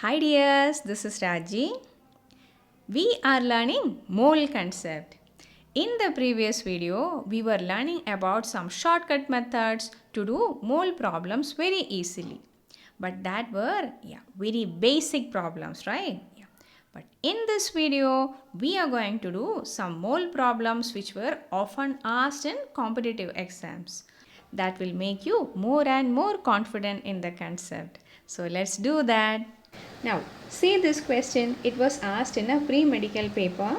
Hi dears, this is Raji. We are learning mole concept. In the previous video, we were learning about some shortcut methods to do mole problems very easily. But that were very basic problems, right? But in this video, we are going to do some mole problems which were often asked in competitive exams. That will make you more and more confident in the concept. So let's do that. Now, see this question. It was asked in a pre-medical paper.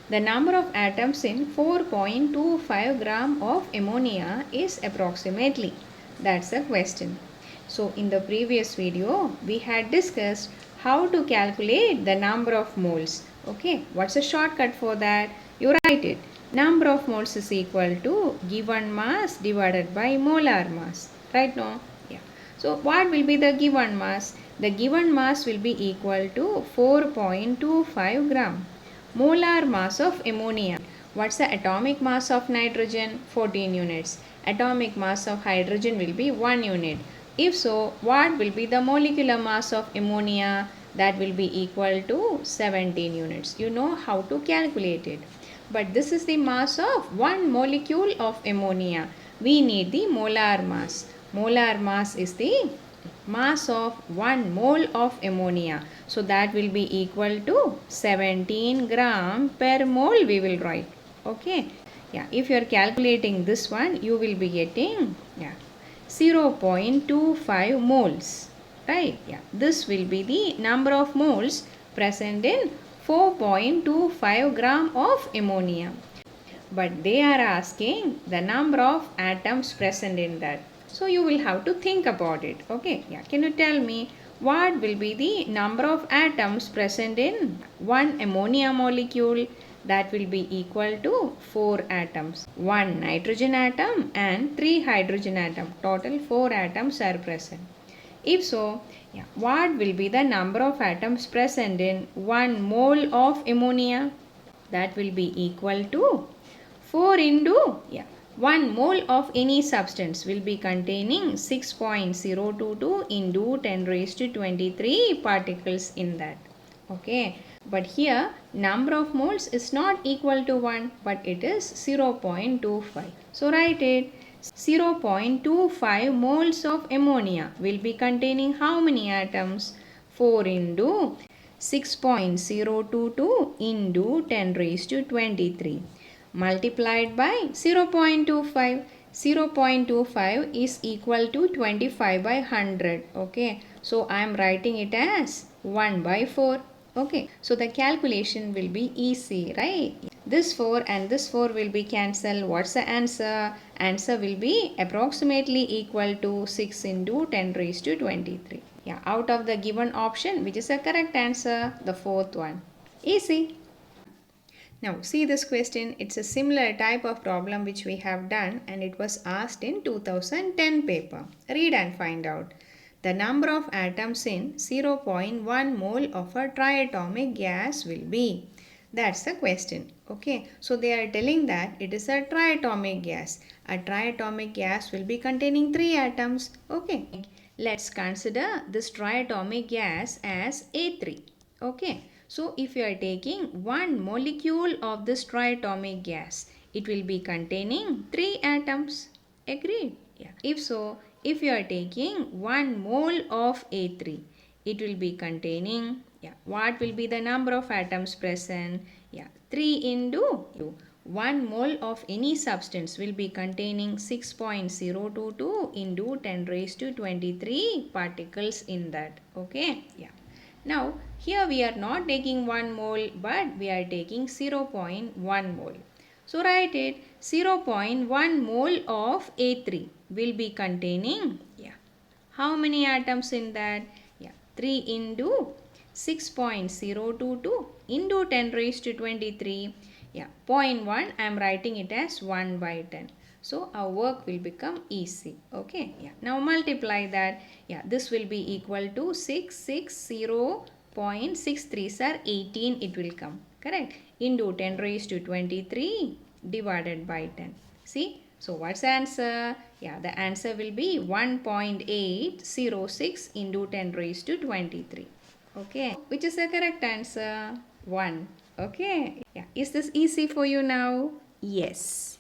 The number of atoms in 4.25 gram of ammonia is approximately. That's the question. So, in the previous video, we had discussed how to calculate the number of moles. Okay, what's a shortcut for that? You write it. Number of moles is equal to given mass divided by molar mass. Right now? Yeah. So, what will be the given mass? The given mass will be equal to 4.25 gram. Molar mass of ammonia. What's the atomic mass of nitrogen? 14 units. Atomic mass of hydrogen will be 1 unit. If so, what will be the molecular mass of ammonia? That will be equal to 17 units. You know how to calculate it. But this is the mass of one molecule of ammonia. We need the molar mass. Molar mass is the mass of 1 mole of ammonia. So that will be equal to 17 gram per mole we will write. Okay. Yeah, if you are calculating this one, you will be getting 0.25 moles. Right. Yeah. This will be the number of moles present in 4.25 gram of ammonia. But they are asking the number of atoms present in that. So you will have to think about it. Okay. Yeah. Can you tell me what will be the number of atoms present in one ammonia molecule? That will be equal to 4 atoms. 1 nitrogen atom and 3 hydrogen atom. Total 4 atoms are present. If so, what will be the number of atoms present in 1 mole of ammonia? That will be equal to 4 into 1 mole of any substance will be containing 6.022 into 10 raised to 23 particles in that. Okay. But here number of moles is not equal to 1 but it is 0.25. So write it. 0.25 moles of ammonia will be containing how many atoms? 4 into 6.022 into 10 raised to 23 multiplied by 0.25. 0.25 is equal to 25 by 100. Okay. So I am writing it as 1 by 4. Okay. So the calculation will be easy, right? This 4 and this 4 will be cancelled. What's the answer? Answer will be approximately equal to 6 into 10 raised to 23. Yeah, out of the given option, which is the correct answer? The fourth one. Easy. Now see this question. It's a similar type of problem which we have done and it was asked in 2010 paper. Read and find out. The number of atoms in 0.1 mole of a triatomic gas will be. That's the question. Okay. So they are telling that it is a triatomic gas. A triatomic gas will be containing 3 atoms. Okay. Let's consider this triatomic gas as A3. Okay. So if you are taking one molecule of this triatomic gas, it will be containing 3 atoms. Agreed? Yeah. If so, if you are taking 1 mole of A3, it will be containing, what will be the number of atoms present? 3 into 1 mole of any substance will be containing 6.022 into 10 raised to 23 particles in that. Okay? Yeah. Now, here we are not taking 1 mole but we are taking 0.1 mole. So, write it. 0.1 mole of A3 will be containing, how many atoms in that? 3 into 6.022 into 10 raised to 23. 0.1 I am writing it as 1 by 10. So our work will become easy. Okay. Now multiply that. This will be equal to 660.63 are 18 it will come. Correct. Into 10 raised to 23 divided by 10. See. So what's the answer? The answer will be 1.806 into 10 raised to 23. Okay, which is the correct answer? 1. Okay, yeah. Is this easy for you now? Yes.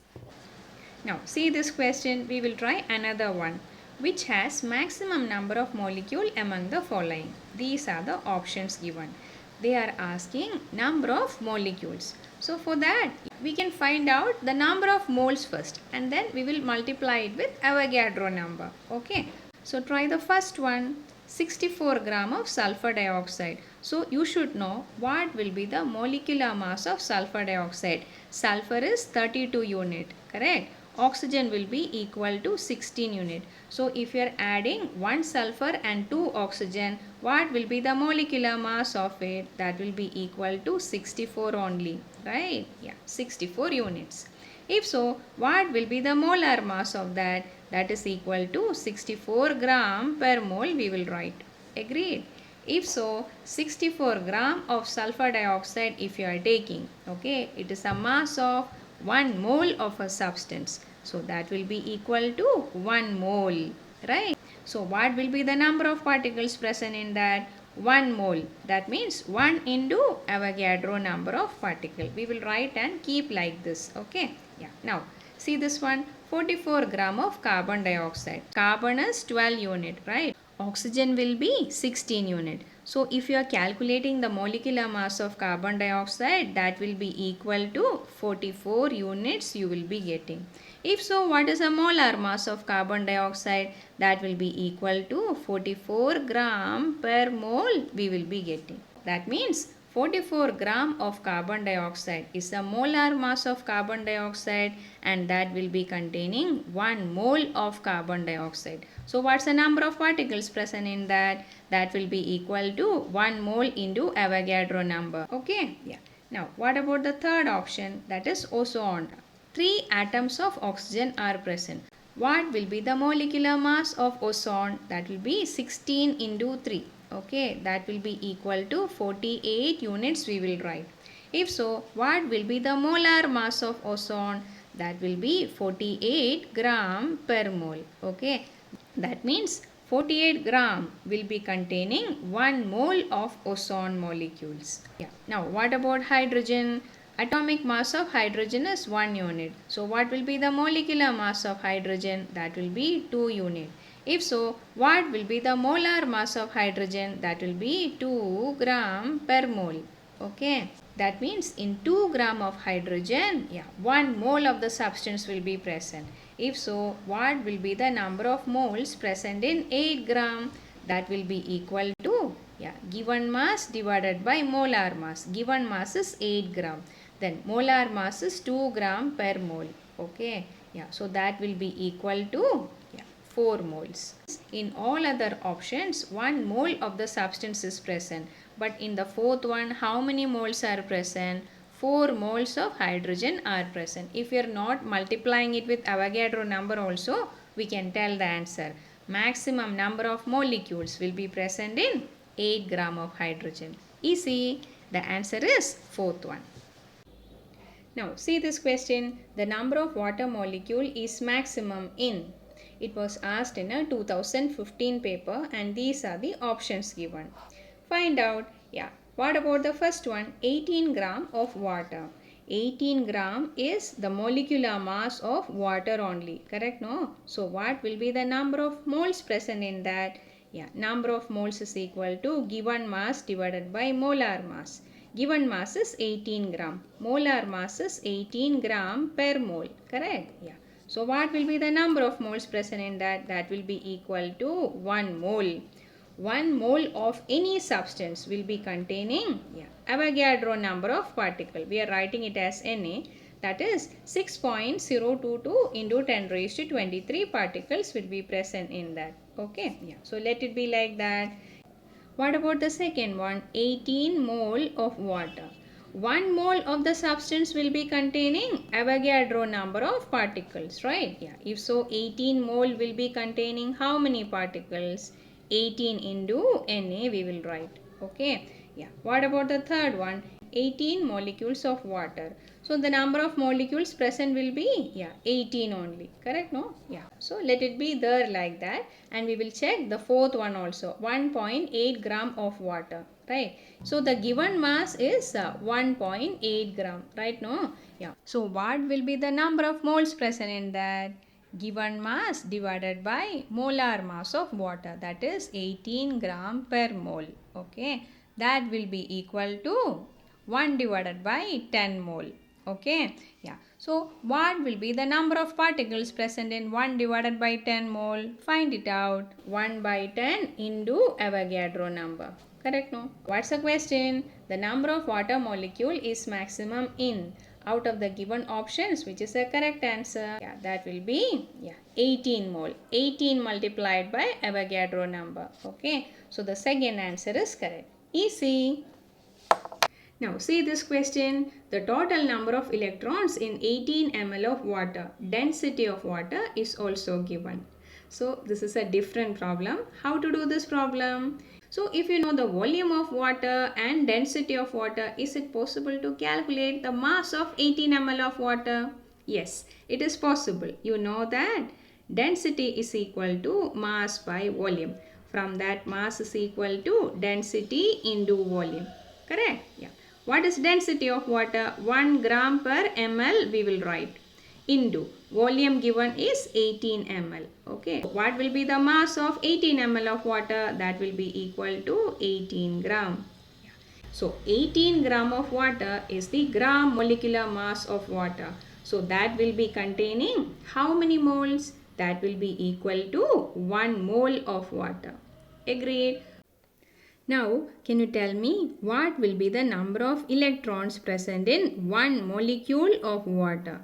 Now, see this question, we will try another one. Which has maximum number of molecule among the following? These are the options given. They are asking number of molecules. So, for that, we can find out the number of moles first and then we will multiply it with Avogadro number. Okay. So, try the first one. 64 gram of sulfur dioxide. So you should know what will be the molecular mass of sulfur dioxide. Sulfur is 32 unit, correct? Oxygen will be equal to 16 unit. So if you are adding 1 sulfur and 2 oxygen, what will be the molecular mass of it? That will be equal to 64 only, right? Yeah, 64 units. If so, what will be the molar mass of that? That is equal to 64 gram per mole we will write. Agreed? If so, 64 gram of sulfur dioxide if you are taking, okay, it is a mass of 1 mole of a substance. So that will be equal to 1 mole, right? So what will be the number of particles present in that? 1 mole. That means 1 into Avogadro number of particle. We will write and keep like this. Okay. Yeah. Now see this one. 44 gram of carbon dioxide. Carbon is 12 unit, right? Oxygen will be 16 unit. So if you are calculating the molecular mass of carbon dioxide, that will be equal to 44 units you will be getting. If so, what is the molar mass of carbon dioxide? That will be equal to 44 gram per mole we will be getting. That means 44 gram of carbon dioxide is the molar mass of carbon dioxide and that will be containing 1 mole of carbon dioxide. So what's the number of particles present in that? That will be equal to 1 mole into Avogadro number. Okay? Yeah. Now what about the third option, that is ozone? 3 atoms of oxygen are present. What will be the molecular mass of ozone? That will be 16 into 3. Okay, that will be equal to 48 units we will write. If so, what will be the molar mass of ozone? That will be 48 gram per mole. Okay, that means 48 gram will be containing 1 mole of ozone molecules. Yeah. Now, what about hydrogen? Atomic mass of hydrogen is 1 unit. So what will be the molecular mass of hydrogen? That will be 2 unit. If so, what will be the molar mass of hydrogen? That will be 2 gram per mole. Okay. That means in 2 gram of hydrogen, 1 mole of the substance will be present. If so, what will be the number of moles present in 8 gram? That will be equal to, given mass divided by molar mass. Given mass is 8 gram. Then molar mass is 2 gram per mole. Okay. So that will be equal to 4 moles. In all other options, 1 mole of the substance is present. But in the fourth one, how many moles are present? 4 moles of hydrogen are present. If we are not multiplying it with Avogadro number also, we can tell the answer. Maximum number of molecules will be present in 8 gram of hydrogen. Easy. The answer is fourth one. Now see this question. The number of water molecule is maximum in. It was asked in a 2015 paper and these are the options given. Find out. What about the first one? 18 gram of water. 18 gram is the molecular mass of water only. Correct? No? So what will be the number of moles present in that? Number of moles is equal to given mass divided by molar mass. Given mass is 18 gram. Molar mass is 18 gram per mole. Correct? So what will be the number of moles present in that? That will be equal to 1 mole. 1 mole of any substance will be containing Avogadro number of particle. We are writing it as Na. That is 6.022 into 10 raised to 23 particles will be present in that. Okay. So let it be like that. What about the second one? 18 mole of water. 1 mole of the substance will be containing Avogadro number of particles, right? If so, 18 mole will be containing how many particles? 18 into Na we will write. Okay. What about the third one? 18 molecules of water. So the number of molecules present will be 18 only. Correct? No? So let it be there like that and we will check the fourth one also. 1.8 gram of water. right? So the given mass is 1.8 gram, right? No? Yeah. So what will be the number of moles present in that? Given mass divided by molar mass of water, that is 18 gram per mole. Okay, that will be equal to 1 divided by 10 mole. Okay, yeah. So what will be the number of particles present in 1 divided by 10 mole? Find it out. 1 by 10 into Avogadro number. Correct, no? What's the question? The number of water molecule is maximum in, out of the given options, which is the correct answer? Yeah, that will be 18 mole. 18 multiplied by Avogadro number. Okay, so the second answer is correct. Easy. Now see this question. The total number of electrons in 18 ml of water, density of water is also given. So this is a different problem. How to do this problem? So if you know the volume of water and density of water, is it possible to calculate the mass of 18 ml of water? Yes, it is possible. You know that density is equal to mass by volume. From that, mass is equal to density into volume. Correct? Yeah. What is density of water? 1 gram per ml we will write. Into volume given is 18 ml. Okay. What will be the mass of 18 ml of water? That will be equal to 18 gram. So 18 gram of water is the gram molecular mass of water. So that will be containing how many moles? That will be equal to 1 mole of water. Agreed? Now, can you tell me what will be the number of electrons present in one molecule of water?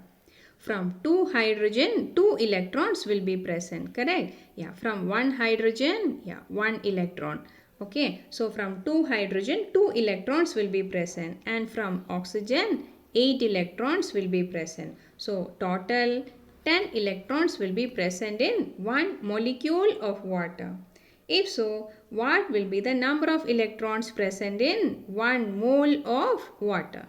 From 2 hydrogen, 2 electrons will be present, correct? Yeah, from 1 hydrogen, 1 electron. Okay, so from 2 hydrogen, 2 electrons will be present, and from oxygen, 8 electrons will be present. So, total 10 electrons will be present in one molecule of water. If so, what will be the number of electrons present in 1 mole of water?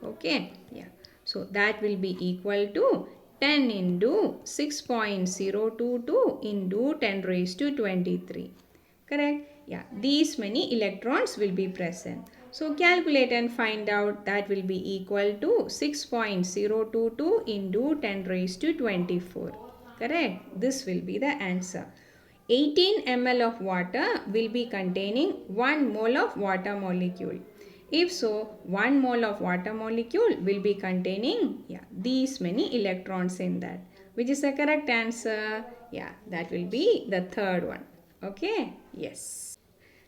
Okay, yeah. So that will be equal to 10 into 6.022 into 10 raised to 23. Correct? Yeah, these many electrons will be present. So calculate and find out. That will be equal to 6.022 into 10 raised to 24. Correct? This will be the answer. 18 ml of water will be containing 1 mole of water molecule. If so, 1 mole of water molecule will be containing these many electrons in that. Which is the correct answer? Yeah, that will be the third one. Okay? Yes.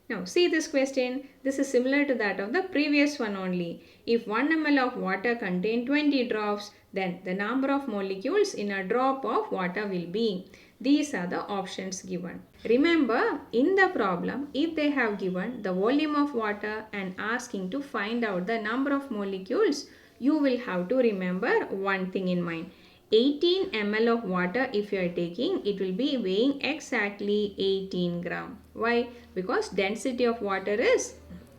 Now see this question. This is similar to that of the previous one only. If 1 ml of water contain 20 drops, then the number of molecules in a drop of water will be. These are the options given. Remember, in the problem, if they have given the volume of water and asking to find out the number of molecules, you will have to remember one thing in mind. 18 ml of water if you are taking, it will be weighing exactly 18 gram. Why? Because density of water is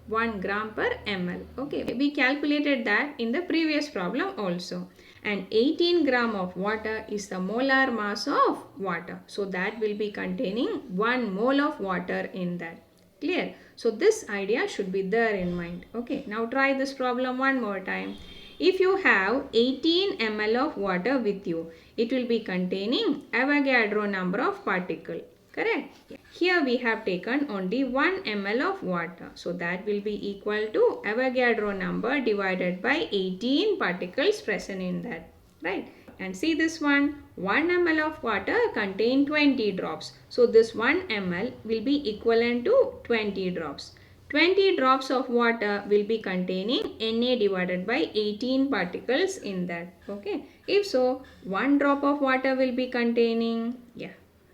1 gram per ml. Okay, we calculated that in the previous problem also. And 18 gram of water is the molar mass of water. So that will be containing 1 mole of water in that. Clear? So this idea should be there in mind. Okay, now try this problem one more time. If you have 18 ml of water with you, it will be containing Avogadro number of particles. Correct? Yeah. Here we have taken only 1 ml of water. So that will be equal to Avogadro number divided by 18 particles present in that. Right? And see this one. 1 ml of water contain 20 drops. So this 1 ml will be equivalent to 20 drops. 20 drops of water will be containing Na divided by 18 particles in that. Okay. If so, 1 drop of water will be containing,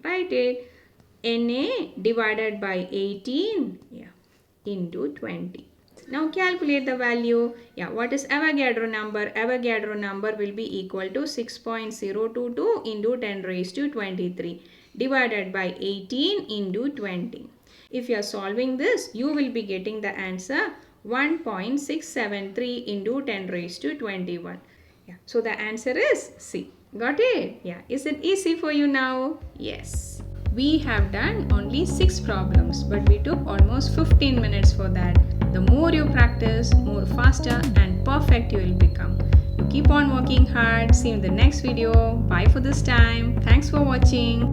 write it. Na divided by 18 into 20. Now calculate the value. What is Avogadro number? Avogadro number will be equal to 6.022 into 10 raised to 23 divided by 18 into 20. If you are solving this, you will be getting the answer 1.673 into 10 raised to 21. So the answer is C. Got it? Is it easy for you now? Yes. We have done only 6 problems, but we took almost 15 minutes for that. The more you practice, more faster and perfect you will become. You keep on working hard. See you in the next video. Bye for this time. Thanks for watching.